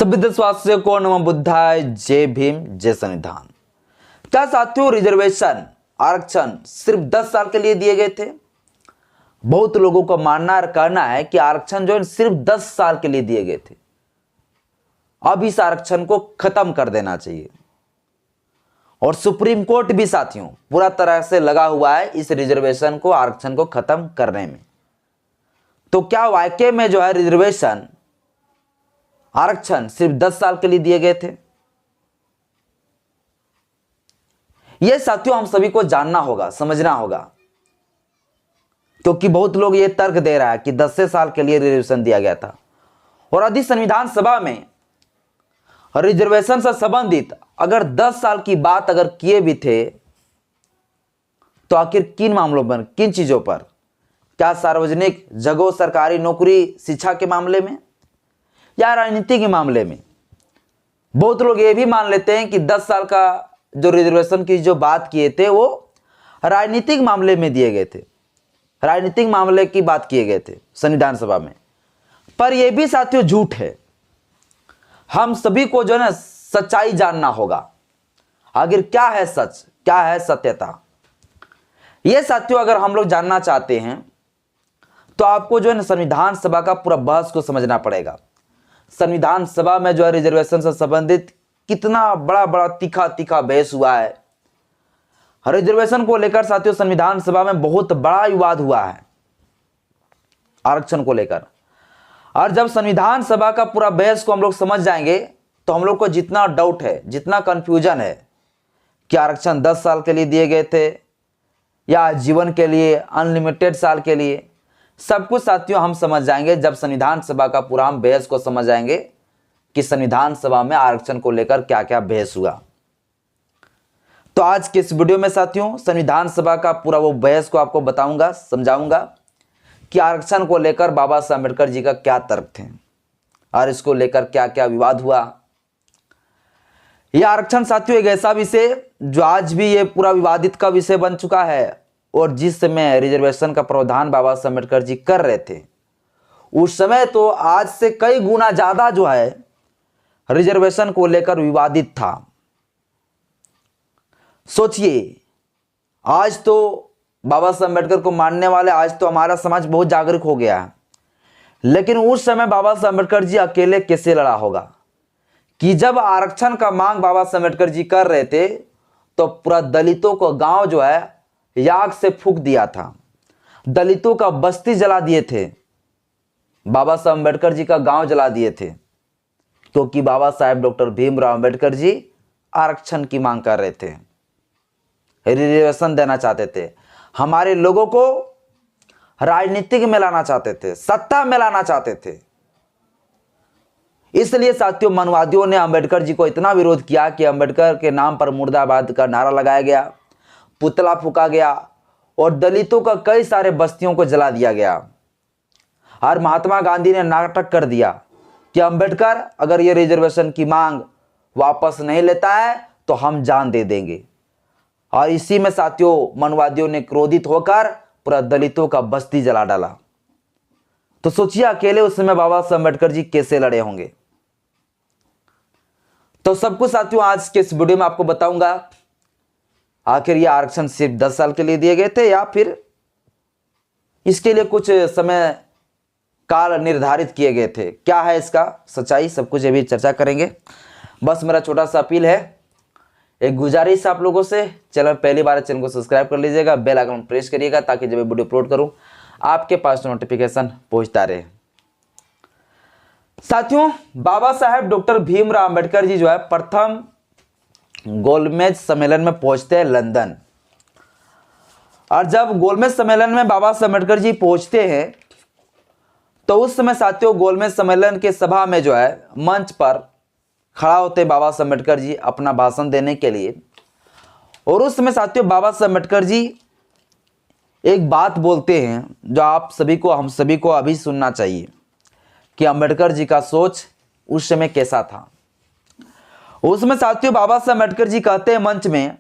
सभी देशवासियों को नमो बुद्धाय, जय भीम, जय संविधान। क्या साथियों, रिजर्वेशन आरक्षण सिर्फ 10 साल के लिए दिए गए थे? बहुत लोगों का मानना और कहना है कि आरक्षण जो है सिर्फ 10 साल के लिए दिए गए थे। अब इस आरक्षण को खत्म कर देना चाहिए। और सुप्रीम कोर्ट भी साथियों पूरा तरह से लगा हुआ है इस रिजर्वेशन को, आरक्षण को खत्म करने में। तो क्या वाकई में जो है रिजर्वेशन आरक्षण सिर्फ 10 साल के लिए दिए गए थे? यह साथियों हम सभी को जानना होगा, समझना होगा, क्योंकि बहुत लोग यह तर्क दे रहा है कि 10 साल के लिए रिजर्वेशन दिया गया था। और यदि संविधान सभा में रिजर्वेशन से संबंधित अगर 10 साल की बात अगर किए भी थे, तो आखिर किन मामलों पर, किन चीजों पर? क्या सार्वजनिक जगहों, सरकारी नौकरी, शिक्षा के मामले में या राजनीति के मामले में? बहुत लोग ये भी मान लेते हैं कि 10 साल का जो रिजर्वेशन की जो बात किए थे वो राजनीतिक मामले में दिए गए थे, राजनीतिक मामले की बात किए गए थे संविधान सभा में। पर यह भी साथियों झूठ है। हम सभी को जो है ना सच्चाई जानना होगा। आखिर क्या है सच, क्या है सत्यता? यह साथियों अगर हम लोग जानना चाहते हैं तो आपको जो है ना संविधान सभा का पूरा बहस को समझना पड़ेगा। संविधान सभा में जो है रिजर्वेशन से संबंधित कितना बड़ा बड़ा तीखा तीखा बहस हुआ है। रिजर्वेशन को लेकर साथियों संविधान सभा में बहुत बड़ा विवाद हुआ है आरक्षण को लेकर। और जब संविधान सभा का पूरा बहस को हम लोग समझ जाएंगे तो हम लोग को जितना डाउट है, जितना कंफ्यूजन है कि आरक्षण 10 साल के लिए दिए गए थे या जीवन के लिए, अनलिमिटेड साल के लिए, सब कुछ साथियों हम समझ जाएंगे जब संविधान सभा का पूरा हम बहस को समझ जाएंगे कि संविधान सभा में आरक्षण को लेकर क्या क्या बहस हुआ। तो आज के इस वीडियो में साथियों संविधान सभा का पूरा वो बहस को आपको बताऊंगा, समझाऊंगा कि आरक्षण को लेकर बाबा साहब अम्बेडकर जी का क्या तर्क थे और इसको लेकर क्या क्या विवाद हुआ। यह आरक्षण साथियों एक ऐसा विषय जो आज भी ये पूरा विवादित का विषय बन चुका है। और जिस समय रिजर्वेशन का प्रावधान बाबा साहब अम्बेडकर जी कर रहे थे उस समय तो आज से कई गुना ज्यादा जो है रिजर्वेशन को लेकर विवादित था। सोचिए, आज तो बाबा साहब अम्बेडकर को मानने वाले, आज तो हमारा समाज बहुत जागरूक हो गया है, लेकिन उस समय बाबा साहब अम्बेडकर जी अकेले कैसे लड़ा होगा कि जब आरक्षण का मांग बाबा साहब अम्बेडकर जी कर रहे थे तो पूरा दलितों को गांव जो है याग से फूंक दिया था, दलितों का बस्ती जला दिए थे, बाबा साहब अम्बेडकर जी का गांव जला दिए थे, क्योंकि बाबा साहब डॉक्टर भीमराव अम्बेडकर जी आरक्षण की मांग कर रहे थे, रिजर्वेशन देना चाहते थे, हमारे लोगों को राजनीतिक में लाना चाहते थे, सत्ता में लाना चाहते थे। इसलिए साथियों मनवादियों ने अम्बेडकर जी को इतना विरोध किया कि अम्बेडकर के नाम पर मुर्दाबाद का नारा लगाया गया, पुतला फूका गया और दलितों का कई सारे बस्तियों को जला दिया गया। और महात्मा गांधी ने नाटक कर दिया कि अम्बेडकर अगर ये रिजर्वेशन की मांग वापस नहीं लेता है तो हम जान दे देंगे। और इसी में साथियों मनवादियों ने क्रोधित होकर पूरा दलितों का बस्ती जला डाला। तो सोचिए अकेले उस समय बाबा साहब अम्बेडकर जी कैसे लड़े होंगे। तो सब कुछ साथियों आज के इस वीडियो में आपको बताऊंगा। आखिर ये आरक्षण सिर्फ 10 साल के लिए दिए गए थे या फिर इसके लिए कुछ समय काल निर्धारित किए गए थे, क्या है इसका सच्चाई, सब कुछ अभी चर्चा करेंगे। बस मेरा छोटा सा अपील है, एक गुजारिश आप लोगों से, चैनल पहली बार चैनल को सब्सक्राइब कर लीजिएगा, बेल आइकन प्रेस करिएगा ताकि जब मैं वीडियो अपलोड करूं आपके पास नोटिफिकेशन पहुंचता रहे। साथियों बाबा साहेब डॉक्टर भीमराव अम्बेडकर जी जो है प्रथम गोलमेज सम्मेलन में पहुंचते हैं लंदन। और जब गोलमेज सम्मेलन में बाबा साहब अम्बेडकर जी पहुंचते हैं तो उस समय साथियों गोलमेज सम्मेलन के सभा में जो है मंच पर खड़ा होते बाबा साहब अम्बेडकर जी अपना भाषण देने के लिए। और उस समय साथियों बाबा साहब अम्बेडकर जी एक बात बोलते हैं जो आप सभी को, हम सभी को अभी सुनना चाहिए कि अम्बेडकर जी का सोच उस समय कैसा था। उसमें साथियों बाबा साहब अम्बेडकर जी कहते हैं मंच में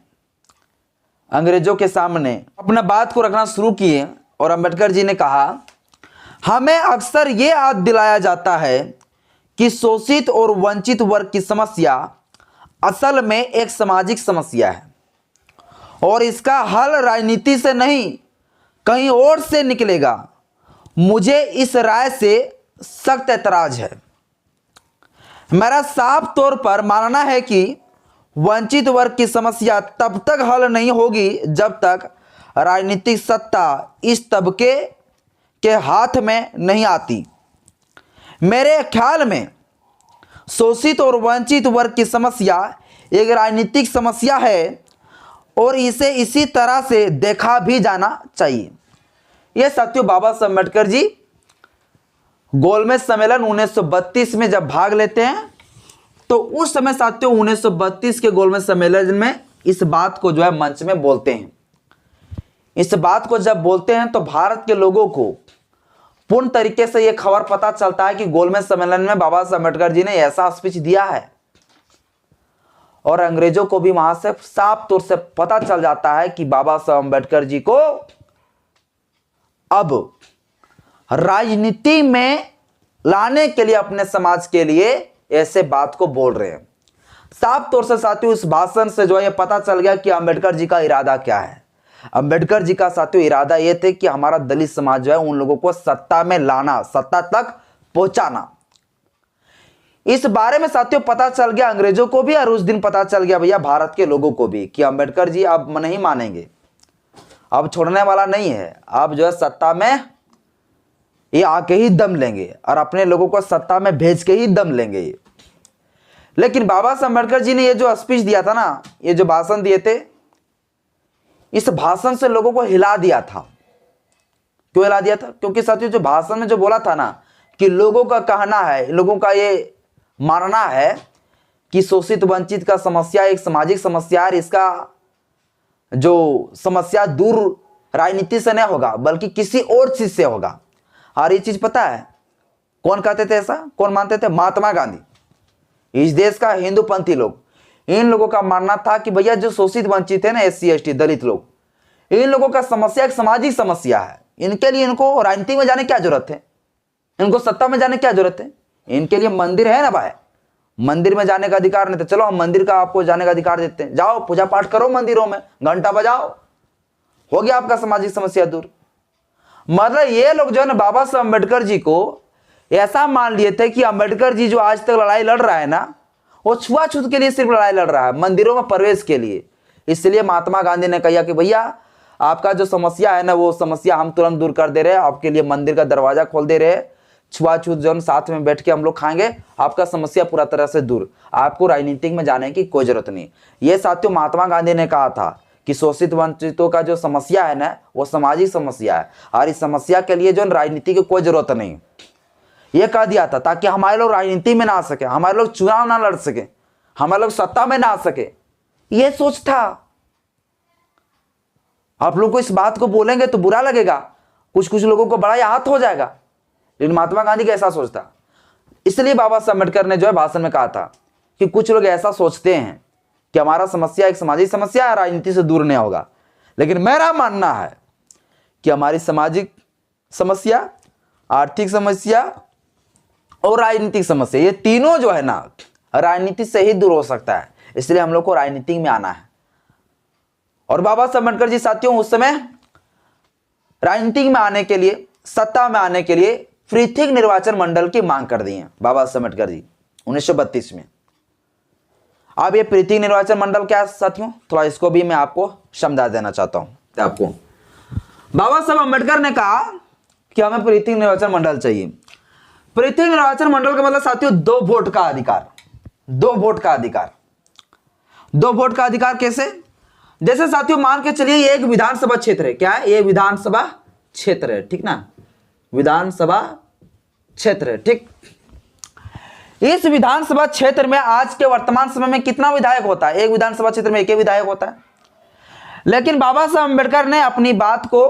अंग्रेजों के सामने अपना बात को रखना शुरू किए और अम्बेडकर जी ने कहा, हमें अक्सर ये याद दिलाया जाता है कि शोषित और वंचित वर्ग की समस्या असल में एक सामाजिक समस्या है और इसका हल राजनीति से नहीं कहीं और से निकलेगा। मुझे इस राय से सख्त ऐतराज है। मेरा साफ तौर पर मानना है कि वंचित वर्ग की समस्या तब तक हल नहीं होगी जब तक राजनीतिक सत्ता इस तबके के हाथ में नहीं आती। मेरे ख्याल में शोषित और वंचित वर्ग की समस्या एक राजनीतिक समस्या है और इसे इसी तरह से देखा भी जाना चाहिए। यह साथियों बाबा साहब अम्बेडकर जी गोलमेज सम्मेलन 1932 में जब भाग लेते हैं तो उस समय साथियों 1932 के गोलमेज सम्मेलन में इस बात को जो है मंच में बोलते हैं। इस बात को जब बोलते हैं तो भारत के लोगों को पूर्ण तरीके से यह खबर पता चलता है कि गोलमेज सम्मेलन में बाबा साहब अम्बेडकर जी ने ऐसा स्पीच दिया है और अंग्रेजों को भी वहां से साफ तौर से पता चल जाता है कि बाबा साहब अम्बेडकर जी को अब राजनीति में लाने के लिए अपने समाज के लिए ऐसे बात को बोल रहे हैं। साफ तौर से साथियों इस भाषण से जो है पता चल गया कि अंबेडकर जी का इरादा क्या है। अंबेडकर जी का साथियों इरादा यह थे कि हमारा दलित समाज जो है उन लोगों को सत्ता में लाना, सत्ता तक पहुंचाना। इस बारे में साथियों पता चल गया अंग्रेजों को भी और उस दिन पता चल गया भैया भारत के लोगों को भी कि अंबेडकर जी अब नहीं मानेंगे, अब छोड़ने वाला नहीं है, अब जो है सत्ता में ये आके ही दम लेंगे और अपने लोगों को सत्ता में भेज के ही दम लेंगे। लेकिन बाबा साहब अम्बेडकर जी ने ये जो स्पीच दिया था ना, ये जो भाषण दिए थे, इस भाषण से लोगों को हिला दिया था। क्यों हिला दिया था? क्योंकि साथियों जो भाषण में जो बोला था ना कि लोगों का कहना है, लोगों का ये मानना है कि शोषित वंचित का समस्या एक सामाजिक समस्या है, इसका जो समस्या दूर राजनीति से नहीं होगा बल्कि किसी और चीज से होगा। और ये चीज पता है कौन कहते थे ऐसा, कौन मानते थे? महात्मा गांधी। इस देश का हिंदूपंथी लोग, इन लोगों का मानना था कि भैया जो शोषित वंचित है ना, SC ST दलित लोग, इन लोगों का समस्या एक सामाजिक समस्या है। इनके लिए इनको राजनीति में जाने क्या जरूरत है, इनको सत्ता में जाने क्या जरूरत है? इनके लिए मंदिर है ना भाई, मंदिर में जाने का अधिकार नहीं था, चलो हम मंदिर का आपको जाने का अधिकार देते हैं, जाओ पूजा पाठ करो मंदिरों में, घंटा बजाओ, हो गया आपका सामाजिक समस्या दूर। मतलब ये लोग जो है ना बाबा साहब अम्बेडकर जी को ऐसा मान लिए थे कि अम्बेडकर जी जो आज तक लड़ाई लड़ रहा है ना, वो छुआछूत के लिए सिर्फ लड़ाई लड़ रहा है, मंदिरों में प्रवेश के लिए। इसलिए महात्मा गांधी ने कहा कि भैया आपका जो समस्या है ना, वो समस्या हम तुरंत दूर कर दे रहे हैं, आपके लिए मंदिर का दरवाजा खोल दे रहे हैं, छुआछूत जो साथ में बैठ के हम लोग खाएंगे, आपका समस्या पूरा तरह से दूर, आपको राजनीतिक में जाने की कोई जरूरत नहीं। ये साथियों महात्मा गांधी ने कहा था कि शोषित वंचितों का जो समस्या है ना, वो सामाजिक समस्या है और इस समस्या के लिए जो राजनीति की कोई जरूरत नहीं, ये कह दिया था ताकि हमारे लोग राजनीति में ना आ सके, हमारे लोग चुनाव ना लड़ सके, हमारे लोग सत्ता में ना आ सके। ये सोच था। आप लोग को इस बात को बोलेंगे तो बुरा लगेगा, कुछ कुछ लोगों को बड़ा आहत हो जाएगा, लेकिन महात्मा गांधी का ऐसा सोच था। इसलिए बाबा साहब अम्बेडकर ने जो है भाषण में कहा था कि कुछ लोग ऐसा सोचते हैं कि हमारा समस्या एक सामाजिक समस्या है, राजनीति से दूर नहीं होगा, लेकिन मेरा मानना है कि हमारी सामाजिक समस्या, आर्थिक समस्या और राजनीतिक समस्या, ये तीनों जो है ना राजनीति से ही दूर हो सकता है। इसलिए हम लोग को राजनीति में आना है। और बाबा साहब अम्बेडकर जी साथियों उस समय राजनीति में आने के लिए, सत्ता में आने के लिए पृथक निर्वाचन मंडल की मांग कर दी है बाबा साहब अम्बेडकर जी 1932 में। अब ये पृथक निर्वाचन मंडल क्या है साथियों, थोड़ा इसको भी मैं आपको समझा देना चाहता हूं। आपको बाबा साहब अम्बेडकर ने कहा कि हमें पृथक निर्वाचन मंडल चाहिए। पृथक निर्वाचन मंडल का मतलब साथियों 2 वोट का अधिकार। 2 वोट का अधिकार, 2 वोट का अधिकार कैसे? जैसे साथियों मान के चलिए ये एक विधानसभा क्षेत्र है, क्या है? ये विधानसभा क्षेत्र है, ठीक ना, विधानसभा क्षेत्र है, ठीक। इस विधानसभा क्षेत्र में आज के वर्तमान समय में कितना विधायक होता है? एक विधानसभा क्षेत्र में एक ही विधायक होता है। लेकिन बाबा साहब अम्बेडकर ने अपनी बात को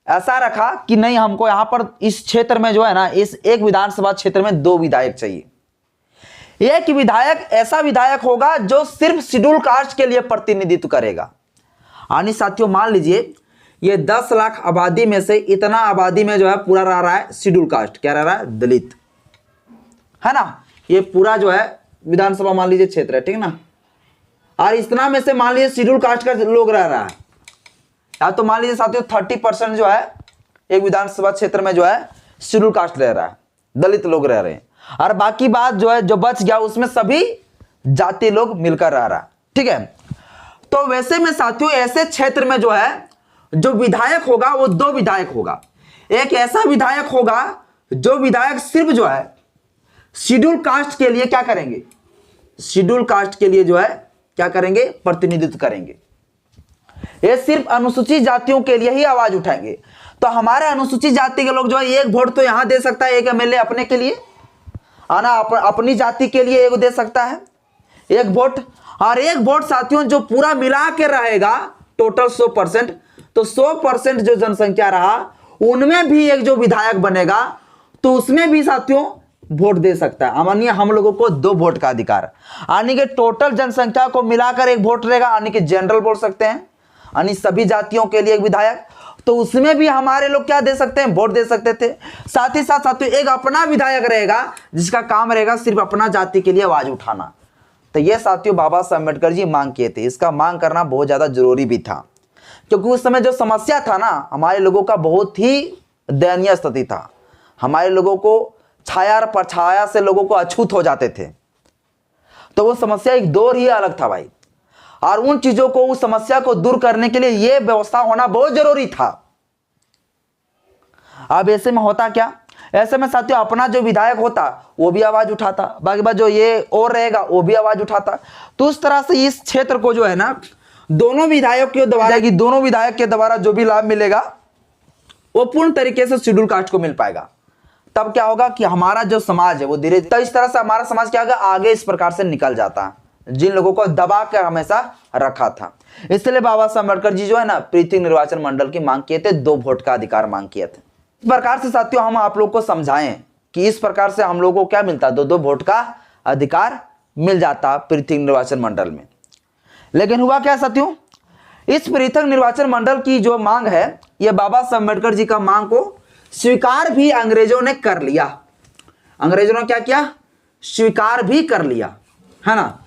ऐसा रखा कि नहीं, हमको यहां पर इस क्षेत्र में जो है ना, इस एक विधानसभा क्षेत्र में 2 विधायक चाहिए। एक विधायक ऐसा विधायक होगा जो सिर्फ शेड्यूल कास्ट के लिए प्रतिनिधित्व करेगा। यानी साथियों मान लीजिए ये 10 लाख आबादी में से इतना आबादी में जो है पूरा रह रहा है शेड्यूल कास्ट, क्या रह रहा है? दलित। है ना, ये पूरा जो है विधानसभा मान लीजिए क्षेत्र है, ठीक है ना। और इतना में से मान लीजिए शेड्यूल कास्ट का लोग रह रहा है, या तो मान लीजिए साथियों 30% जो है एक विधानसभा क्षेत्र में जो है शेड्यूल कास्ट रह रहा है, दलित लोग रह रहे हैं, और बाकी बात जो है जो बच गया उसमें सभी जाति लोग मिलकर रह रहा है, ठीक है। तो वैसे में साथियों ऐसे क्षेत्र में जो है जो विधायक होगा वो 2 विधायक होगा। एक ऐसा विधायक होगा जो विधायक सिर्फ जो है शेड्यूल कास्ट के लिए क्या करेंगे, शेड्यूल कास्ट के लिए जो है क्या करेंगे, प्रतिनिधित्व करेंगे। ये सिर्फ अनुसूचित जातियों के लिए ही आवाज उठाएंगे। तो हमारे अनुसूचित जाति के लोग जो है एक वोट तो यहां दे सकता है, एक एमएलए अपने के लिए आना, अपनी जाति के लिए एक दे सकता है एक वोट, और एक वोट साथियों जो पूरा मिला के रहेगा टोटल 100%, तो 100% जो जनसंख्या रहा उनमें भी एक जो विधायक बनेगा तो उसमें भी साथियों वोट दे सकता है। मानिए हम लोगों को 2 वोट का अधिकार, यानी कि टोटल जनसंख्या को मिलाकर एक वोट रहेगा, यानी कि जनरल बोल सकते हैं, यानी सभी जातियों के लिए एक विधायक, तो उसमें भी हमारे लोग क्या दे सकते हैं, वोट दे सकते थे। साथ ही साथ साथियों एक अपना विधायक रहेगा जिसका काम रहेगा सिर्फ अपना जाति के लिए आवाज उठाना। तो यह साथियों बाबा साहब अम्बेडकर जी मांग किए थे। इसका मांग करना बहुत ज्यादा जरूरी भी था, क्योंकि उस समय जो समस्या था ना हमारे लोगों का बहुत ही दयनीय स्थिति था। हमारे लोगों को छाया और परछाया से लोगों को अछूत हो जाते थे, तो वो समस्या एक दौर ही अलग था भाई, और उन चीजों को उस समस्या को दूर करने के लिए यह व्यवस्था होना बहुत जरूरी था। अब ऐसे में होता क्या, ऐसे में साथियों अपना जो विधायक होता वो भी आवाज उठाता, बाकी बात जो ये और रहेगा वो भी आवाज उठाता। तो उस तरह से इस क्षेत्र को जो है ना दोनों विधायक के द्वारा जो भी लाभ मिलेगा वो पूर्ण तरीके से शेड्यूल कास्ट को मिल पाएगा। तब क्या होगा कि हमारा जो समाज है वो धीरे धीरे, तो इस तरह से हमारा समाज क्या होगा आगे इस प्रकार से निकल जाता है जिन लोगों को दबा कर हमेशा रखा था। इसलिए बाबा साहब अम्बेडकर जी जो है ना पृथक निर्वाचन मंडल की मांग किए थे, 2 वोट का अधिकार मांग किए थे। इस प्रकार से साथियों हम आप लोग को समझाएं कि इस प्रकार से हम लोगों को क्या मिलता, 2-2 वोट का अधिकार मिल जाता पृथक निर्वाचन मंडल में। लेकिन हुआ क्या साथियों, इस पृथक निर्वाचन मंडल की जो मांग है यह बाबा साहब अम्बेडकर जी का मांग को स्वीकार भी अंग्रेजों ने कर लिया। अंग्रेजों ने क्या किया, स्वीकार भी कर लिया, है ना।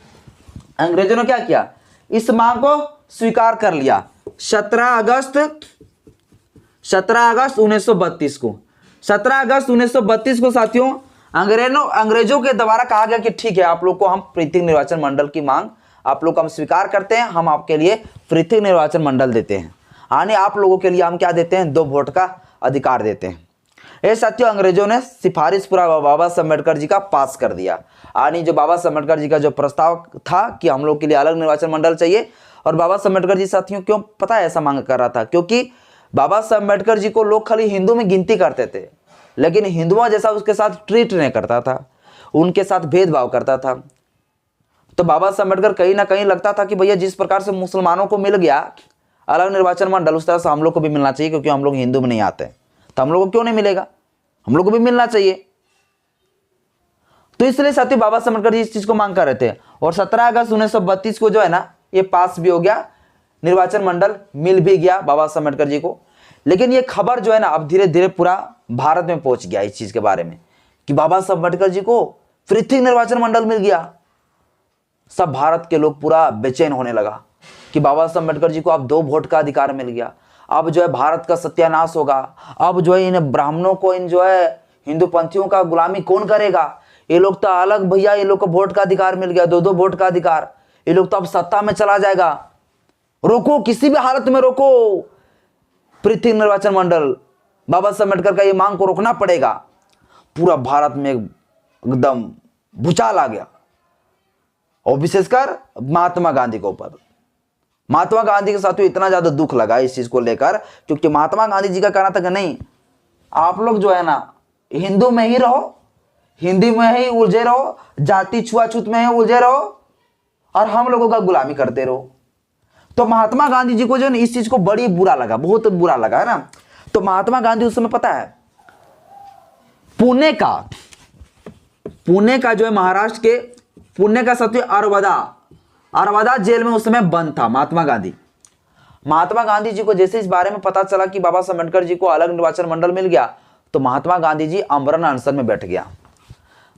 अंग्रेजों ने क्या किया, इस मांग को स्वीकार कर लिया 17 अगस्त 1932 को। 17 अगस्त 1932 को साथियों अंग्रेजों के द्वारा कहा गया कि ठीक है आप लोग को हम पृथक निर्वाचन मंडल की मांग आप लोग को हम स्वीकार करते हैं, हम आपके लिए पृथक निर्वाचन मंडल देते हैं, यानी आप लोगों के लिए हम क्या देते हैं, 2 वोट का अधिकार देते हैं। ये साथियों अंग्रेजों ने सिफारिश पूरा बाबा साहब अम्बेडकर जी का पास कर दिया, यानी जो बाबा साहब अम्बेडकर जी का जो प्रस्ताव था कि हम लोग के लिए अलग निर्वाचन मंडल चाहिए। और बाबा साहब अम्बेडकर जी साथियों क्यों पता है ऐसा मांग कर रहा था, क्योंकि बाबा साहब अम्बेडकर जी को लोग खाली हिंदू में गिनती करते थे, लेकिन हिंदुओं जैसा उसके साथ ट्रीट नहीं करता था, उनके साथ भेदभाव करता था। तो बाबा साहब अम्बेडकर कहीं ना कहीं लगता था कि भैया जिस प्रकार से मुसलमानों को मिल गया अलग निर्वाचन मंडल उस तरह से हम लोग को भी मिलना चाहिए, क्योंकि हम लोग हिंदू में नहीं आते, तो हम लोग को क्यों नहीं मिलेगा, हम लोग को भी मिलना चाहिए। तो इसलिए साथियों बाबा साहब अम्बेडकर जी इस चीज को मांग कर रहे थे। और 17 अगस्त 1932 को जो है ना ये पास भी हो गया, निर्वाचन मंडल मिल भी गया बाबा साहब अम्बेडकर जी को। लेकिन ये खबर जो है ना अब धीरे धीरे पूरा भारत में पहुंच गया इस चीज के बारे में कि बाबा साहब अम्बेडकर जी को पृथक निर्वाचन मंडल मिल गया। सब भारत के लोग पूरा बेचैन होने लगा कि बाबा साहब अम्बेडकर जी को अब 2 वोट का अधिकार मिल गया, अब जो है भारत का सत्यानाश होगा, अब जो है इन ब्राह्मणों को इन जो है हिंदू पंथियों का गुलामी कौन करेगा, ये लोग तो अलग भैया, ये लोग को वोट का अधिकार मिल गया, 2-2 वोट का अधिकार, ये लोग तो अब सत्ता में चला जाएगा, रोको किसी भी हालत में रोको पृथक निर्वाचन मंडल, बाबा साहब अम्बेडकर का ये मांग को रोकना पड़ेगा। पूरा भारत में एकदम भूचाल आ गया, और विशेषकर महात्मा गांधी के ऊपर। महात्मा गांधी के साथ इतना ज्यादा दुख लगा इस चीज को लेकर, क्योंकि महात्मा गांधी जी का कहना था कि नहीं आप लोग जो है ना हिंदू में ही रहो, हिंदी में ही उलझे रहो, जाति छुआछूत में ही उलझे रहो, और हम लोगों का गुलामी करते रहो। तो महात्मा गांधी जी को जो है इस चीज को बड़ी बुरा लगा, बहुत बुरा लगा, है ना। तो महात्मा गांधी उस समय पता है पुणे का जो है महाराष्ट्र के पुणे का साथी अरवदा जेल में उस समय बंद था महात्मा गांधी। महात्मा गांधी जी को जैसे इस बारे में पता चला कि बाबा साहब अम्बेडकर जी को अलग निर्वाचन मंडल मिल गया, तो महात्मा गांधी जी आमरण अनशन में बैठ गया।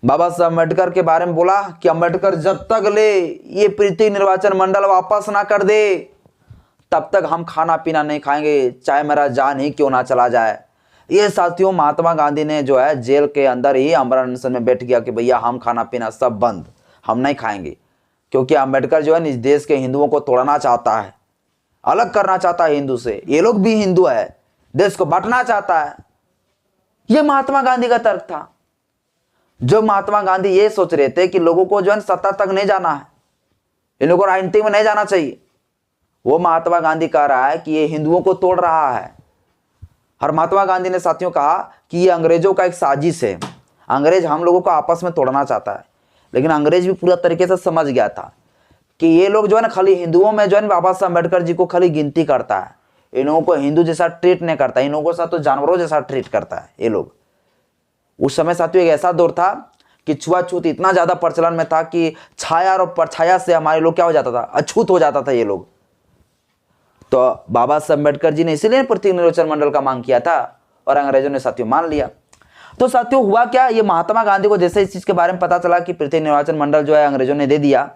बाबा साहब अम्बेडकर के बारे में बोला कि अम्बेडकर जब तक ले ये पृथ्वी निर्वाचन मंडल वापस ना कर दे तब तक हम खाना पीना नहीं खाएंगे, चाहे मेरा जान ही क्यों ना चला जाए। ये साथियों महात्मा गांधी ने जो है जेल के अंदर ही अमरण अनशन में बैठ गया कि भैया हम खाना पीना सब बंद, हम नहीं खाएंगे। क्योंकि अम्बेडकर जो है इस देश के हिंदुओं को तोड़ना चाहता है, अलग करना चाहता है हिंदू से। ये लोग भी हिंदू है, देश को बांटना चाहता है। ये महात्मा गांधी का तर्क था। जो महात्मा गांधी ये सोच रहे थे कि लोगों को जो है सत्ता तक नहीं जाना है, इन लोगों को राजनीति में नहीं जाना चाहिए, वो महात्मा गांधी कह रहा है कि ये हिंदुओं को तोड़ रहा है। और महात्मा गांधी ने साथियों कहा कि ये अंग्रेजों का एक साजिश है, अंग्रेज हम लोगों को आपस में तोड़ना चाहता है। लेकिन अंग्रेज भी पूरा तरीके से समझ गया था कि ये लोग जो है ना खाली हिंदुओं में जो है बाबा साहब अम्बेडकर जी को खाली गिनती करता है, इन लोगों को हिंदू जैसा ट्रीट नहीं करता, इन लोगों के साथ तो जानवरों जैसा ट्रीट करता है ये लोग। उस समय साथियों एक ऐसा दौर था कि छुआछूत इतना ज्यादा प्रचलन में था कि छाया और परछाया से हमारे लोग क्या हो जाता था, अछूत हो जाता था ये लोग। तो बाबा साहब अम्बेडकर जी ने इसीलिए पृथ्वी निर्वाचन मंडल का मांग किया था और अंग्रेजों ने साथियों मान लिया। तो साथियों हुआ क्या, ये महात्मा गांधी को जैसे इस चीज के बारे में पता चला कि पृथ्वी निर्वाचन मंडल जो है अंग्रेजों ने दे दिया,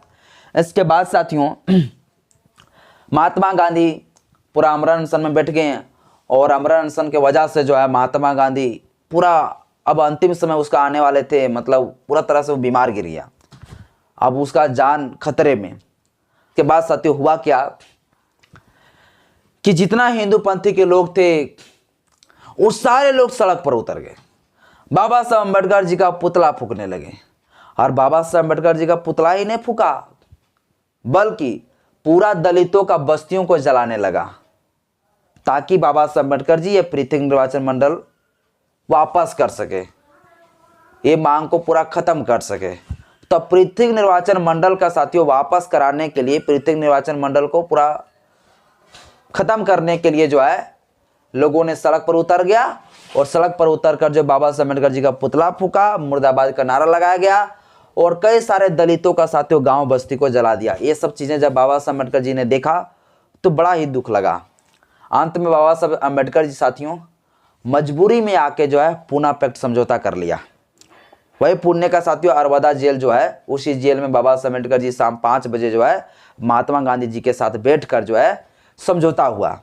इसके बाद साथियों महात्मा गांधी पूरा अमरण अनशन में बैठ गए हैं। और अमरण अनशन के वजह से जो है महात्मा गांधी पूरा अब अंतिम समय उसका आने वाले थे, मतलब पूरा तरह से वो बीमार गिर गया, अब उसका जान खतरे में। के बाद साथियों हुआ क्या कि जितना हिंदू पंथी के लोग थे वो सारे लोग सड़क पर उतर गए, बाबा साहब अम्बेडकर जी का पुतला फूकने लगे। और बाबा साहब अम्बेडकर जी का पुतला ही नहीं फूका बल्कि पूरा दलितों का बस्तियों को जलाने लगा, ताकि बाबा साहब अम्बेडकर जी ये पृथ्वी निर्वाचन मंडल वापस कर सके, ये मांग को पूरा खत्म कर सके। तो पृथ्वी निर्वाचन मंडल का साथियों वापस कराने के लिए, पृथ्वी निर्वाचन मंडल को पूरा खत्म करने के लिए जो है लोगों ने सड़क पर उतर गया। और सड़क पर उतरकर जो बाबा साहब अम्बेडकर जी का पुतला फूका, मुर्दाबाद का नारा लगाया गया और कई सारे दलितों का साथियों गांव बस्ती को जला दिया। ये सब चीजें जब बाबा साहब अम्बेडकर जी ने देखा तो बड़ा ही दुख लगा। अंत में बाबा साहब अम्बेडकर जी साथियों मजबूरी में आके जो है पूना पैक्ट समझौता कर लिया। वही पुणे का साथियों अरवदा जेल जो है, उसी जेल में बाबा साहब अम्बेडकर जी शाम 5 बजे जो है महात्मा गांधी जी के साथ बैठकर जो है समझौता हुआ।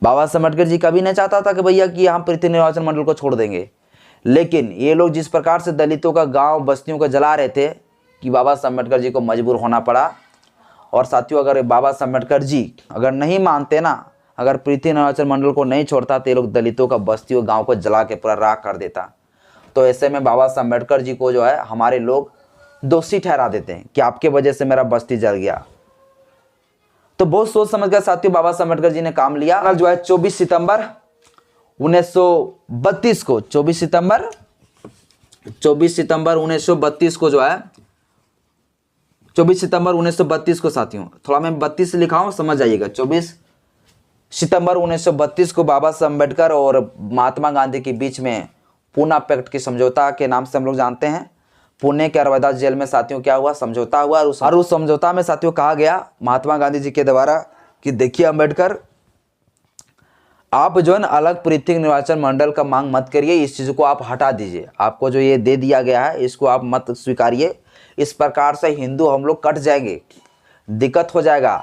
बाबा साहब अम्बेडकर जी कभी नहीं चाहता था कि भैया कि हम पृथ्वी निर्वाचन मंडल को छोड़ देंगे, लेकिन ये लोग जिस प्रकार से दलितों का गांव बस्तियों को जला रहे थे कि बाबा साहब अम्बेडकर जी को मजबूर होना पड़ा। और साथियों अगर बाबा साहब अम्बेडकर जी अगर नहीं मानते ना, अगर पृथ्वी निर्वाचन मंडल को नहीं छोड़ता तो ये लोग दलितों का बस्तियों गाँव को जला के पूरा राख कर देता। तो ऐसे में बाबा साहब अम्बेडकर जी को जो है हमारे लोग दोषी ठहरा देते हैं कि आपके वजह से मेरा बस्ती जल गया। तो बहुत सोच समझ कर साथियों बाबा साहब अम्बेडकर जी ने काम लिया। जो है 24 सितंबर 1932 को 24 सितंबर 1932 को जो है 24 सितंबर 1932 को साथियों, थोड़ा मैं 32 लिखा हूं समझ जाइएगा। 24 सितंबर 1932 को बाबा साहब अम्बेडकर और महात्मा गांधी के बीच में पूना पैक्ट की समझौता के नाम से हम लोग जानते हैं। पुणे के अरवदा जेल में साथियों क्या हुआ, समझौता हुआ। और उस समझौता में साथियों कहा गया महात्मा गांधी जी के द्वारा कि देखिए अम्बेडकर, आप जो है ना अलग पृथ्वी निर्वाचन मंडल का मांग मत करिए, इस चीज को आप हटा दीजिए, आपको जो ये दे दिया गया है इसको आप मत स्वीकारिए। इस प्रकार से हिंदू हम लोग कट जाएंगे, दिक्कत हो जाएगा।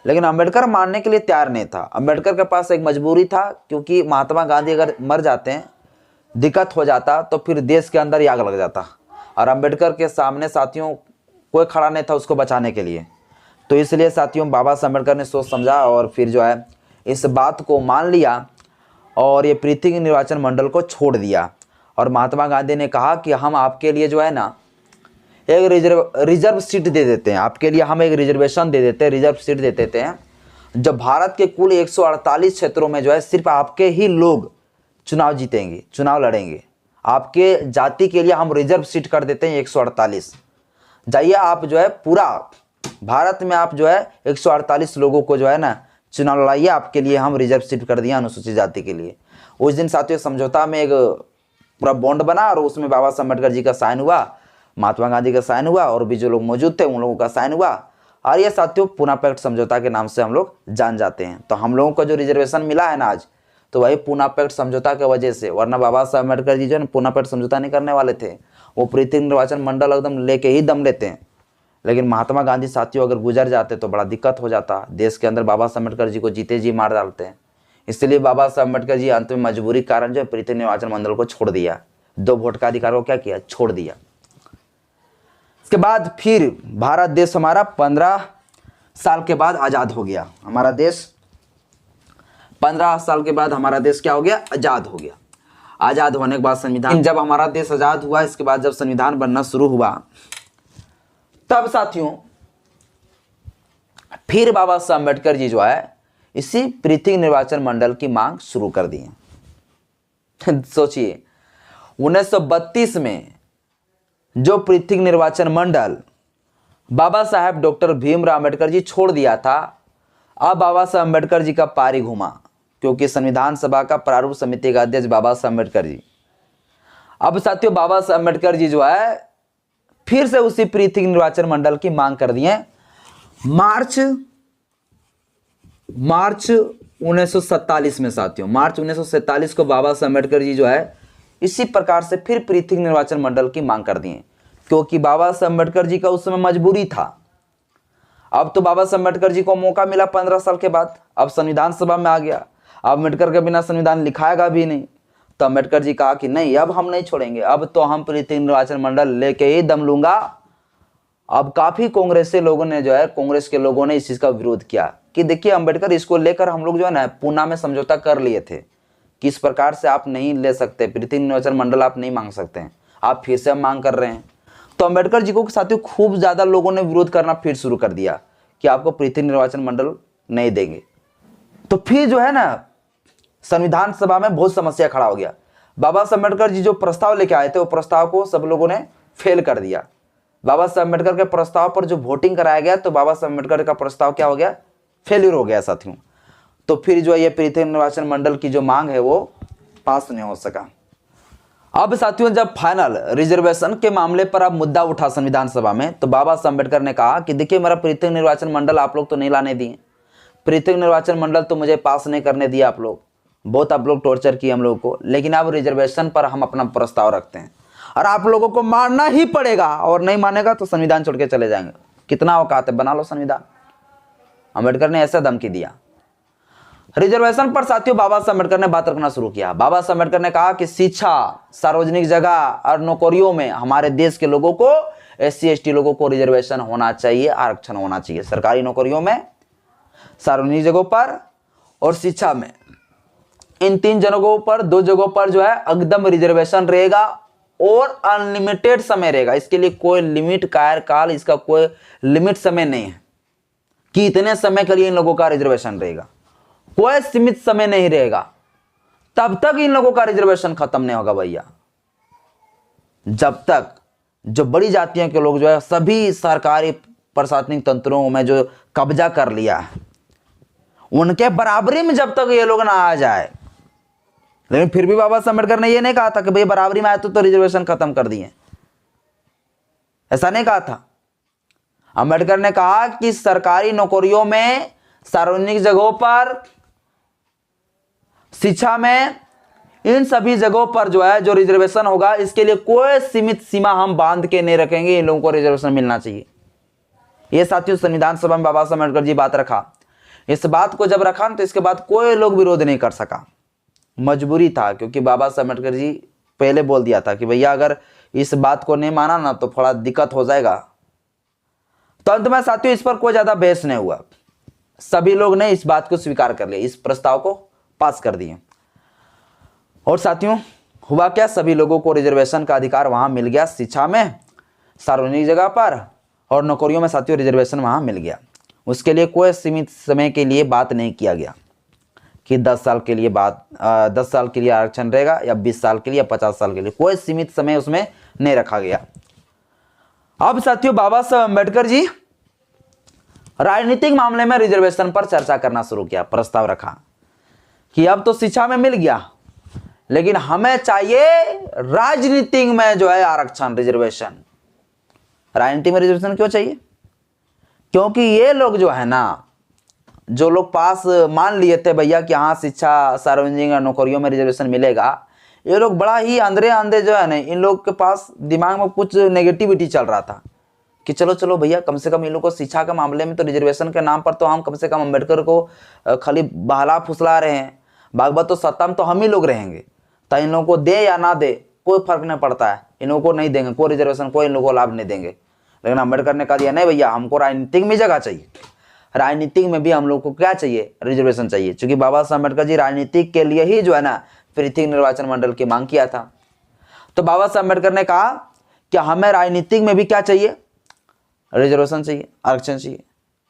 लेकिन अम्बेडकर मानने के लिए तैयार नहीं था। अम्बेडकर के पास एक मजबूरी था, क्योंकि महात्मा गांधी अगर मर जाते हैं, दिक्कत हो जाता, तो फिर देश के अंदर ही आग लग जाता। और अम्बेडकर के सामने साथियों कोई खड़ा नहीं था उसको बचाने के लिए। तो इसलिए साथियों बाबा साहब अम्बेडकर ने सोच समझा और फिर जो है इस बात को मान लिया और ये पृथ्वी निर्वाचन मंडल को छोड़ दिया। और महात्मा गांधी ने कहा कि हम आपके लिए जो है ना एक रिजर्व सीट दे देते हैं, आपके लिए हम एक रिजर्वेशन दे देते हैं, रिजर्व सीट दे देते हैं। जब भारत के कुल 148 क्षेत्रों में जो है सिर्फ आपके ही लोग चुनाव जीतेंगे, चुनाव लड़ेंगे, आपके जाति के लिए हम रिजर्व सीट कर देते हैं 148। जाइए आप जो है पूरा भारत में आप जो है 148 लोगों को जो है ना चुनाव लड़ाइए, आपके लिए हम रिजर्व सीट कर दिया अनुसूचित जाति के लिए। उस दिन साथियों समझौता में एक पूरा बॉन्ड बना और उसमें बाबा साहब अम्बेडकर जी का साइन हुआ, महात्मा गांधी का साइन हुआ और भी जो लोग मौजूद थे उन लोगों का साइन हुआ। और ये साथियों पूना पैक्ट समझौता के नाम से हम लोग जान जाते हैं। तो हम लोगों को जो रिजर्वेशन मिला है ना आज, तो वही पूना पैक्ट समझौता की वजह से, वरना बाबा साहब अम्बेडकर जी जो है पूना पैक्ट समझौता नहीं करने वाले थे। वो पृथक निर्वाचन मंडल एकदम लेके ही दम लेते हैं। लेकिन महात्मा गांधी साथियों अगर गुजर जाते तो बड़ा दिक्कत हो जाता। देश के अंदर बाबा साहब अम्बेडकर जी को जीते जी मार डालते हैं। इसलिए बाबा साहब अम्बेडकर जी अंत में मजबूरी कारण जो है पृथक निर्वाचन मंडल को छोड़ दिया। 2 वोट का अधिकार को क्या किया, छोड़ दिया। इसके बाद फिर भारत देश हमारा 15 साल के बाद आजाद हो गया। हमारा देश 15 साल के बाद हमारा देश क्या हो गया, आजाद हो गया। आजाद होने के बाद संविधान, जब हमारा देश आजाद हुआ, इसके बाद जब संविधान बनना शुरू हुआ, तब साथियों फिर बाबा साहब अम्बेडकर जी जो है इसी पृथक निर्वाचन मंडल की मांग शुरू कर दी है। सोचिए 1932 में जो पृथक निर्वाचन मंडल बाबा साहेब डॉक्टर भीमराव अम्बेडकर जी छोड़ दिया था, अब बाबा साहब अम्बेडकर जी का पारी घूमा, क्योंकि संविधान सभा का प्रारूप समिति का अध्यक्ष बाबा साहब अम्बेडकर जी। अब साथियों बाबा साहब अम्बेडकर जी जो है फिर से उसी पृथक निर्वाचन मंडल की मांग कर दिए। मार्च 1947 में साथियों, मार्च 1947 को बाबा साहब अम्बेडकर जी जो है इसी प्रकार से फिर पृथक निर्वाचन मंडल की मांग कर दिए, क्योंकि बाबा साहब अम्बेडकर जी का उस समय मजबूरी था। अब तो बाबा साहब अम्बेडकर जी को मौका मिला 15 साल के बाद, अब संविधान सभा में आ गया। अब अम्बेडकर के बिना संविधान लिखाएगा भी नहीं, तो अम्बेडकर जी कहा कि नहीं, अब हम नहीं छोड़ेंगे, अब तो हम पृथक निर्वाचन मंडल लेके ही दम लूंगा। अब काफी कांग्रेसी लोगों ने जो है, कांग्रेस के लोगों ने इस चीज का विरोध किया कि देखिए अम्बेडकर, इसको लेकर हम लोग जो है ना पूना में समझौता कर लिए थे कि इस प्रकार से आप नहीं ले सकते, पृथक निर्वाचन मंडल आप नहीं मांग सकते हैं, आप फिर से मांग कर रहे हैं। तो अम्बेडकर जी को साथियों खूब ज्यादा लोगों ने विरोध करना फिर शुरू कर दिया कि आपको पृथक निर्वाचन मंडल नहीं देंगे। तो फिर जो है ना संविधान सभा में बहुत समस्या खड़ा हो गया। बाबा साहब अम्बेडकर जी जो प्रस्ताव लेके आए थे, वो प्रस्ताव को सब लोगों ने फेल कर दिया। बाबा साहब अम्बेडकर के प्रस्ताव पर जो वोटिंग कराया गया, तो बाबा साहब अम्बेडकर का प्रस्ताव क्या हो गया, फेल्यूर हो गया साथियों। तो फिर जो ये पृथक निर्वाचन मंडल की जो मांग है वो पास नहीं हो सका। अब साथियों जब फाइनल रिजर्वेशन के मामले पर अब मुद्दा उठा संविधान सभा में, तो बाबा साहब अम्बेडकर ने कहा कि देखिए मेरा पृथक निर्वाचन मंडल आप लोग तो नहीं लाने दिए, पृथक निर्वाचन मंडल तो मुझे पास नहीं करने दिया, आप लोग बहुत आप लोग टॉर्चर किए हम लोगों को, लेकिन अब रिजर्वेशन पर हम अपना प्रस्ताव रखते हैं और आप लोगों को मानना ही पड़ेगा, और नहीं मानेगा तो संविधान छोड़ के चले जाएंगे। कितना औकात है, बना लो संविधान। अम्बेडकर ने ऐसा धमकी दिया। रिजर्वेशन पर साथियों बाबा साहब अम्बेडकर ने बात रखना शुरू किया। बाबा साहब अम्बेडकर ने कहा कि शिक्षा, सार्वजनिक जगह और नौकरियों में हमारे देश के लोगों को, SC ST लोगों को रिजर्वेशन होना चाहिए, आरक्षण होना चाहिए। सरकारी नौकरियों में, सार्वजनिक जगहों पर और शिक्षा में, इन 3 जगहों पर, 2 जगहों पर जो है एकदम रिजर्वेशन रहेगा और अनलिमिटेड समय रहेगा। इसके लिए कोई लिमिट, कार्यकाल, इसका कोई लिमिट समय नहीं है कि इतने समय के लिए इन लोगों का रिजर्वेशन रहेगा, कोई सीमित समय नहीं रहेगा। तब तक इन लोगों का रिजर्वेशन खत्म नहीं होगा भैया, जब तक जो बड़ी जातियों के लोग जो है सभी सरकारी प्रशासनिक तंत्रों में जो कब्जा कर लिया है, उनके बराबरी में जब तक ये लोग ना आ जाए। लेकिन फिर भी बाबा साहब अम्बेडकर ने ये नहीं कहा था कि भाई बराबरी में आए तो रिजर्वेशन खत्म कर दिए, ऐसा नहीं कहा था। अम्बेडकर ने कहा कि सरकारी नौकरियों में, सार्वजनिक जगहों पर, शिक्षा में, इन सभी जगहों पर जो है जो रिजर्वेशन होगा, इसके लिए कोई सीमित सीमा हम बांध के नहीं रखेंगे, इन लोगों को रिजर्वेशन मिलना चाहिए। ये साथियों संविधान सभा में बाबा साहब अम्बेडकर जी बात रखा। इस बात को जब रखा तो इसके बाद कोई लोग विरोध नहीं कर सका, मजबूरी था, क्योंकि बाबा साहब अम्बेडकर जी पहले बोल दिया था कि भैया अगर इस बात को नहीं माना ना तो थोड़ा दिक्कत हो जाएगा। तो अंत में साथियों इस पर कोई ज्यादा बहस नहीं हुआ, सभी लोग ने इस बात को स्वीकार कर लिया, इस प्रस्ताव को पास कर दिए। और साथियों हुआ क्या, सभी लोगों को रिजर्वेशन का अधिकार वहां मिल गया, शिक्षा में, सार्वजनिक जगह पर और नौकरियों में साथियों रिजर्वेशन वहां मिल गया। उसके लिए कोई सीमित समय के लिए बात नहीं किया गया कि 10 साल के लिए 10 साल के लिए आरक्षण रहेगा या 20 साल के लिए या 50 साल के लिए, कोई सीमित समय उसमें नहीं रखा गया। अब साथियों बाबा साहब अम्बेडकर जी राजनीतिक मामले में रिजर्वेशन पर चर्चा करना शुरू किया। प्रस्ताव रखा कि अब तो शिक्षा में मिल गया, लेकिन हमें चाहिए राजनीतिक में जो है आरक्षण, रिजर्वेशन। राजनीति में रिजर्वेशन क्यों चाहिए? क्योंकि ये लोग जो है ना, जो लोग पास मान लिए थे भैया कि हाँ शिक्षा, सार्वजनिक नौकरियों में रिजर्वेशन मिलेगा, ये लोग बड़ा ही अंधे अंधे जो है ना, इन लोग के पास दिमाग में कुछ नेगेटिविटी चल रहा था कि चलो चलो भैया, कम से कम इन लोग को शिक्षा के मामले में तो रिजर्वेशन के नाम पर तो हम कम से कम अम्बेडकर को खाली बहला फुसला रहे हैं, बागबत तो सत्ता में तो हम ही लोग रहेंगे, तो इन लोगों को दे या ना दे कोई फर्क नहीं पड़ता है, इन लोगों को नहीं देंगे कोई रिजर्वेशन, कोई इन लोगों को लाभ नहीं देंगे। लेकिन अम्बेडकर ने कहा दिया नहीं भैया, हमको राजनीतिक में जगह चाहिए, राजनीतिक में भी हम लोग को क्या चाहिए, रिजर्वेशन चाहिए। क्योंकि बाबा साहब अम्बेडकर जी राजनीतिक के लिए ही जो है ना पृथक निर्वाचन मंडल की मांग किया था। तो बाबा साहब अम्बेडकर ने कहा कि हमें राजनीतिक में भी क्या चाहिए, रिजर्वेशन चाहिए, आरक्षण चाहिए।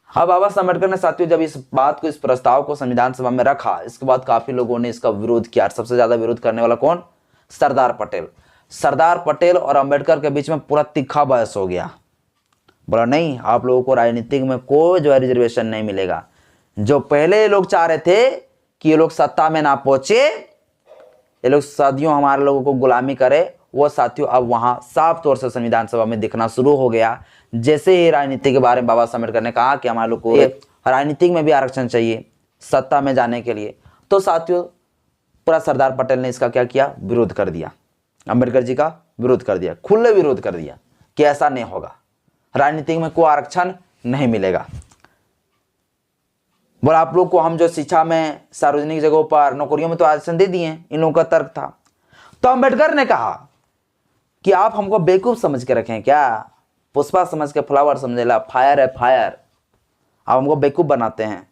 अब बाबा साहब अम्बेडकर ने साथियों जब इस बात को, इस प्रस्ताव को संविधान सभा में रखा, इसके बाद काफी लोगों ने इसका विरोध किया। सबसे ज्यादा विरोध करने वाला कौन, सरदार पटेल। सरदार पटेल और अंबेडकर के बीच में पूरा तीखा बहस हो गया। बोला नहीं, आप लोगों को राजनीतिक में कोई जो है रिजर्वेशन नहीं मिलेगा। जो पहले लोग चाह रहे थे कि ये लोग सत्ता में ना पहुंचे, ये लोग सदियों हमारे लोगों को गुलामी करे, वो साथियों अब वहां साफ तौर से संविधान सभा में दिखना शुरू हो गया। जैसे ही राजनीति के बारे में बाबा साहब अम्बेडकर ने कहा कि हमारे लोग को राजनीतिक में भी आरक्षण चाहिए सत्ता में जाने के लिए, तो साथियों पूरा सरदार पटेल ने इसका क्या किया, विरोध कर दिया, अम्बेडकर जी का विरोध कर दिया, खुले विरोध कर दिया कि ऐसा नहीं होगा, राजनीतिक में कोई आरक्षण नहीं मिलेगा। बोला आप लोग को हम जो शिक्षा में, सार्वजनिक जगहों पर, नौकरियों में तो आरक्षण दे दिए, इन लोगों का तर्क था। तो अम्बेडकर ने कहा कि आप हमको बेवकूफ समझ के रखें क्या, पुष्पा समझ के फ्लावर समझेला, फायर है फायर, आप हमको बेवकूफ बनाते हैं।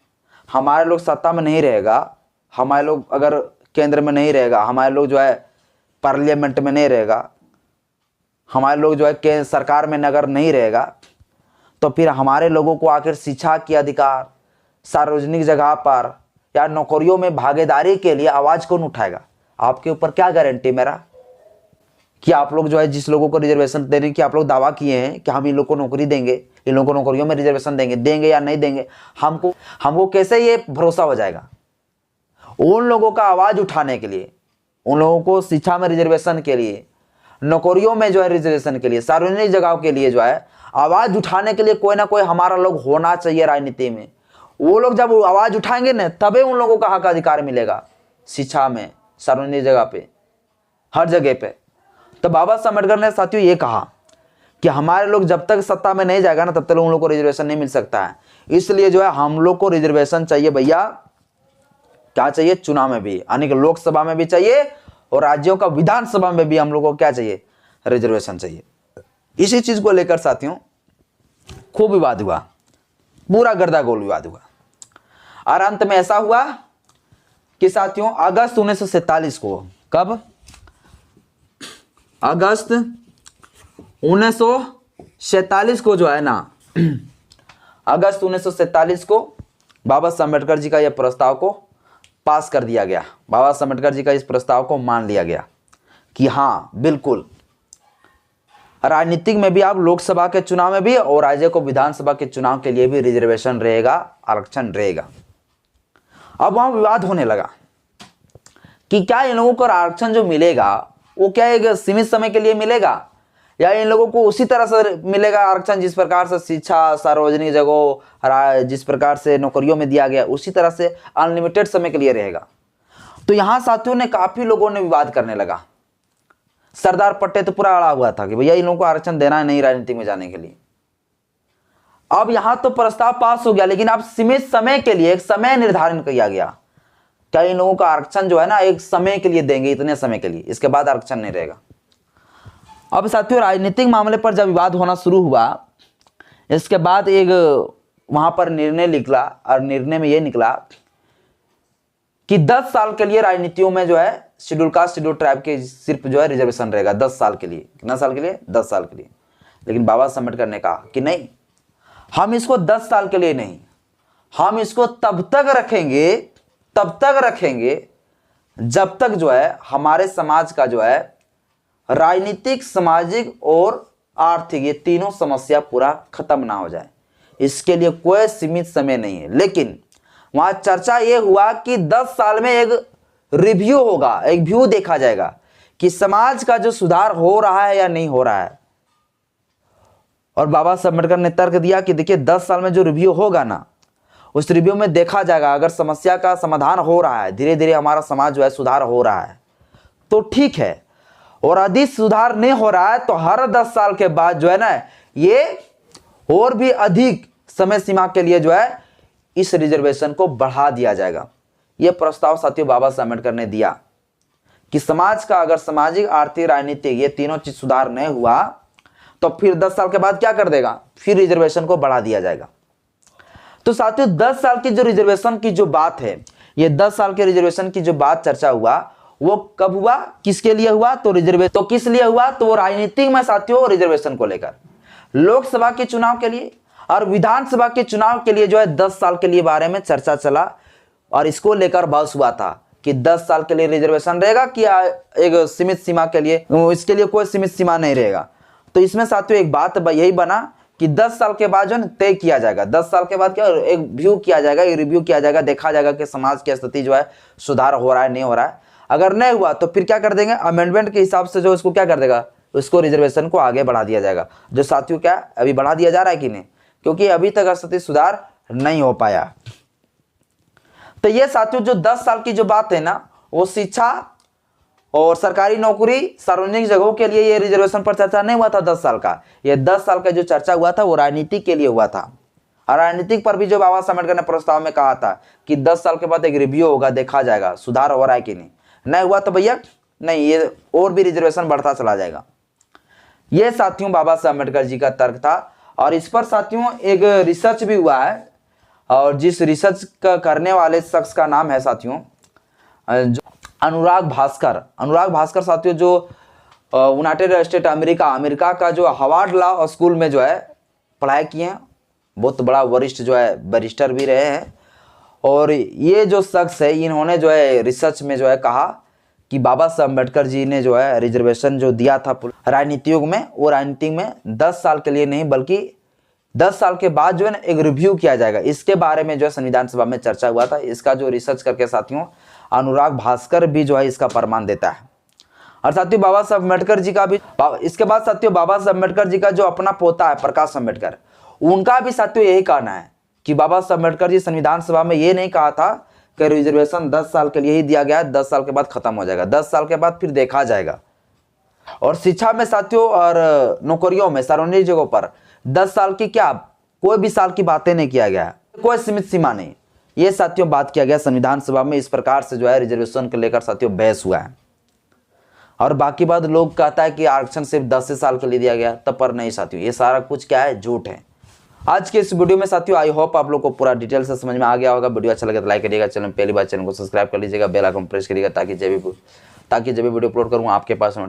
हमारे लोग सत्ता में नहीं रहेगा, हमारे लोग अगर केंद्र में नहीं रहेगा, हमारे लोग जो है पार्लियामेंट में नहीं रहेगा, हमारे लोग जो है केंद्र सरकार में अगर नहीं रहेगा, तो फिर हमारे लोगों को आखिर शिक्षा के अधिकार, सार्वजनिक जगह पर या नौकरियों में भागीदारी के लिए आवाज कौन उठाएगा। आपके ऊपर क्या गारंटी मेरा कि आप लोग जो है जिस लोगों को रिजर्वेशन देने की आप लोग दावा किए हैं कि हम इन लोग को नौकरी देंगे, इन लोगों को नौकरियों में रिजर्वेशन देंगे या नहीं देंगे, हमको कैसे ये भरोसा हो जाएगा। उन लोगों का आवाज उठाने के लिए, उन लोगों को शिक्षा में रिजर्वेशन के लिए, नौकरियों में जो है रिजर्वेशन के लिए, सार्वजनिक जगहों के लिए जो है आवाज उठाने के लिए कोई ना कोई हमारा लोग होना चाहिए राजनीति में। वो लोग जब आवाज उठाएंगे ना, तभी उन लोगों का हक अधिकार मिलेगा शिक्षा में, सार्वजनिक जगह पे, हर जगह पे। तो बाबा साहब अम्बेडकर ने साथियों ये कहा कि हमारे लोग जब तक सत्ता में नहीं जाएगा ना, तब तक उन लोग को रिजर्वेशन नहीं मिल सकता है। इसलिए जो है हम लोग को रिजर्वेशन चाहिए भैया, क्या चाहिए, चुनाव में भी, यानी कि लोकसभा में भी चाहिए और राज्यों का विधानसभा में भी हम लोग को क्या चाहिए, रिजर्वेशन चाहिए। इसी चीज को लेकर साथियों खूब विवाद हुआ, पूरा गर्दागोल विवाद हुआ। और अंत में ऐसा हुआ कि साथियों अगस्त 1947 को, कब, अगस्त 1947 को जो है ना, अगस्त 1947 को बाबा साहब अम्बेडकर जी का यह प्रस्ताव को पास कर दिया गया। बाबा साहब अम्बेडकर जी का इस प्रस्ताव को मान लिया गया कि हाँ बिल्कुल राजनीतिक में भी, आप लोकसभा के चुनाव में भी और राज्य को विधानसभा के चुनाव के लिए भी रिजर्वेशन रहेगा, आरक्षण रहेगा। अब वहां विवाद होने लगा कि क्या इन लोगों को आरक्षण जो मिलेगा वो क्या एक सीमित समय के लिए मिलेगा, या इन लोगों को उसी तरह से मिलेगा आरक्षण जिस प्रकार से शिक्षा, सार्वजनिक जगहों, जिस प्रकार से नौकरियों में दिया गया, उसी तरह से अनलिमिटेड समय के लिए रहेगा। तो यहां साथियों ने, काफी लोगों ने विवाद करने लगा। सरदार पटेल तो पूरा अड़ा हुआ था कि भैया इन लोगों को आरक्षण देना है नहीं राजनीति में जाने के लिए। अब यहां तो प्रस्ताव पास हो गया, लेकिन अब सीमित समय के लिए एक समय निर्धारण किया गया, क्या इन लोगों का आरक्षण जो है ना एक समय के लिए देंगे, इतने समय के लिए, इसके बाद आरक्षण नहीं रहेगा। अब साथियों राजनीतिक मामले पर जब विवाद होना शुरू हुआ, इसके बाद एक वहां पर निर्णय निकला, और निर्णय में यह निकला कि 10 साल के लिए राजनीतियों में जो है शेड्यूल कास्ट, शेड्यूल ट्राइब के सिर्फ जो है रिजर्वेशन रहेगा 10 साल के लिए। कितना साल के लिए, 10 साल के लिए। लेकिन बाबा साहब अम्बेडकर ने कहा कि नहीं, हम इसको 10 साल के लिए नहीं, हम इसको तब तक रखेंगे जब तक जो है हमारे समाज का जो है राजनीतिक, सामाजिक और आर्थिक, ये तीनों समस्या पूरा खत्म ना हो जाए। इसके लिए कोई सीमित समय नहीं है। लेकिन वहां चर्चा यह हुआ कि 10 साल में एक रिव्यू होगा, एक व्यू देखा जाएगा कि समाज का जो सुधार हो रहा है या नहीं हो रहा है। और बाबा साहब अम्बेडकर ने तर्क दिया कि देखिए 10 साल में जो रिव्यू होगा ना, उस रिव्यू में देखा जाएगा अगर समस्या का समाधान हो रहा है, धीरे धीरे हमारा समाज जो है सुधार हो रहा है, तो ठीक है, और यदि सुधार नहीं हो रहा है तो हर 10 साल के बाद जो है ना, ये और भी अधिक समय सीमा के लिए जो है इस रिजर्वेशन को बढ़ा दिया जाएगा। यह प्रस्ताव साथियों बाबा साहब अम्बेडकर ने दिया कि समाज का अगर सामाजिक, आर्थिक, राजनीतिक ये तीनों चीज सुधार नहीं हुआ तो फिर 10 साल के बाद क्या कर देगा, फिर रिजर्वेशन को बढ़ा दिया जाएगा। तो साथियों 10 साल की जो रिजर्वेशन की जो बात है, ये 10 साल के रिजर्वेशन की जो बात चर्चा हुआ, वो कब हुआ, किसके लिए हुआ, तो रिजर्वेशन तो किस लिए हुआ, तो राजनीतिक में साथियों रिजर्वेशन को लेकर लोकसभा के चुनाव के लिए और विधानसभा के चुनाव के लिए जो है 10 साल के लिए बारे में चर्चा चला और इसको लेकर बहस हुआ था कि 10 साल के लिए रिजर्वेशन रहेगा कि एक सीमित सीमा के लिए, इसके लिए कोई सीमित सीमा नहीं रहेगा। तो इसमें साथियों एक बात यही बना कि 10 साल के बाद जो है तय किया जाएगा, 10 साल के बाद क्या एक व्यू किया जाएगा, एक रिव्यू किया जाएगा, देखा जाएगा कि समाज की स्थिति जो है सुधार हो रहा है नहीं हो रहा है। अगर नहीं हुआ तो फिर क्या कर देंगे, अमेंडमेंट के हिसाब से जो इसको क्या कर देगा, उसको रिजर्वेशन को आगे बढ़ा दिया जाएगा। जो साथियों क्या अभी बढ़ा दिया जा रहा है कि नहीं, क्योंकि अभी तक स्थिति सुधार नहीं हो पाया। तो ये साथियों जो 10 साल की जो बात है ना, वो शिक्षा और सरकारी नौकरी, सार्वजनिक जगहों के लिए ये रिजर्वेशन पर चर्चा नहीं हुआ था 10 साल का। ये 10 साल का जो चर्चा हुआ था वो राजनीति के लिए हुआ था। और राजनीतिक पर भी जो बाबा साहब अम्बेडकर ने प्रस्ताव में कहा था कि 10 साल के बाद एक रिव्यू होगा, देखा जाएगा सुधार हो रहा है कि नहीं हुआ तो भैया नहीं, ये और भी रिजर्वेशन बढ़ता चला जाएगा। ये साथियों बाबा साहब अम्बेडकर जी का तर्क था। और इस पर साथियों एक रिसर्च भी हुआ है, और जिस रिसर्च का करने वाले शख्स का नाम है साथियों अनुराग भास्कर। अनुराग भास्कर साथियों जो यूनाइटेड स्टेट अमेरिका का जो हार्वर्ड लॉ स्कूल में जो है पढ़ाई किए हैं, बहुत बड़ा वरिष्ठ जो है बैरिस्टर भी रहे हैं। और ये जो शख्स है इन्होंने जो है रिसर्च में जो है कहा कि बाबा साहब अम्बेडकर जी ने जो है रिजर्वेशन जो दिया था राजनीति युग में, वो राजनीति में 10 साल के लिए नहीं बल्कि 10 साल के बाद जो है ना एक रिव्यू किया जाएगा। इसके बारे में जो है संविधान सभा में चर्चा हुआ था। इसका जो रिसर्च करके साथियों अनुराग भास्कर भी जो है इसका प्रमाण देता है। और साथियों बाबा साहब अम्बेडकर जी का भी, इसके बाद साथियों बाबा साहब अम्बेडकर जी का जो अपना पोता है प्रकाश अम्बेडकर, उनका भी साथियों यही कहना है कि बाबा साहब अम्बेडकर जी संविधान सभा में ये नहीं कहा था कि रिजर्वेशन 10 साल के लिए ही दिया गया है, 10 साल के बाद खत्म हो जाएगा, 10 साल के बाद फिर देखा जाएगा। और शिक्षा में साथियों और नौकरियों में, सार्वजनिक जगहों पर 10 साल की क्या कोई भी साल की बातें नहीं किया गया, कोई सीमित सीमा नहीं। ये साथियों बात किया गया संविधान सभा में। इस प्रकार से जो है रिजर्वेशन को लेकर साथियों बहस हुआ है। और बाकी बात लोग कहता है कि आरक्षण सिर्फ 10 साल के लिए दिया गया, तब पर नहीं साथियों, ये सारा कुछ क्या है, झूठ है। आज के इस वीडियो में साथियों आई होप आप लोग को पूरा डिटेल से समझ में आ गया होगा। वीडियो अच्छा लगे तो लाइक करिएगा, चैनल पहली बार चैनल को सब्सक्राइब कर लीजिएगा, बेल आइकन प्रेस करिएगा ताकि जब भी वीडियो अपलोड करूँ आपके पास